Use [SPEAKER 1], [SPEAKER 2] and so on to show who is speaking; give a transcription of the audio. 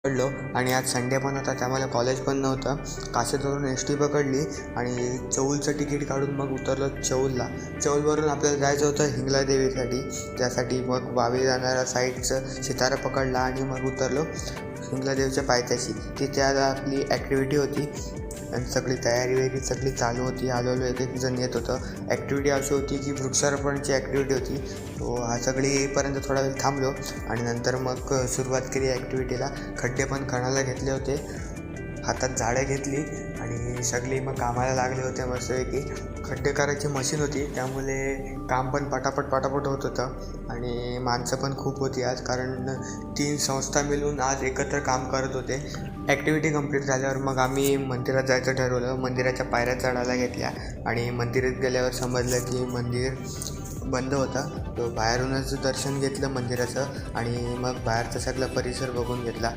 [SPEAKER 1] पडलो आणि आज संडे पण होता, त्यामुळे कॉलेज पण नव्हतं. कासेतवरून एस टी पकडली आणि चौलचं तिकीट काढून मग उतरलो चौलला. चौलवरून आपल्याला जायचं होतं हिंगला देवीसाठी. त्यासाठी मग वावी जाणारा साईडचं सितारा पकडला आणि मग उतरलो हिंगला देवीच्या पायथ्याशी. तिथे आज आपली ॲक्टिव्हिटी होती आणि सगळी तयारी वगैरे सगळी चालू होती. आलेलो एक एक जण येत होतं. ॲक्टिव्हिटी अशी होती की वृक्षारोपणाची ॲक्टिव्हिटी होती. तो सगळी येईपर्यंत थोडा वेळ थांबलो आणि नंतर मग सुरुवात केली ॲक्टिव्हिटीला. खड्डे पण खणायला घेतले होते, हातात झाडं घेतली आणि सगळी मग कामाला लागले होते. मस्तपैकी खड्डे करायची मशीन होती, त्यामुळे काम पण पटापट होत होतं आणि माणसं पण खूप होती आज, कारण 3 संस्था मिळून आज एकत्र काम करत होते. ॲक्टिव्हिटी कंप्लीट झाल्यावर मग आम्ही मंदिरात जायचं ठरवलं. मंदिराच्या पायऱ्या चढायला घेतल्या आणि मंदिरात गेल्यावर समजलं की मंदिर बंद होता. तो बाहेरूनच दर्शन घेतलं मंदिराचं आणि मग बाहेरचा सगळा परिसर बघून घेतला.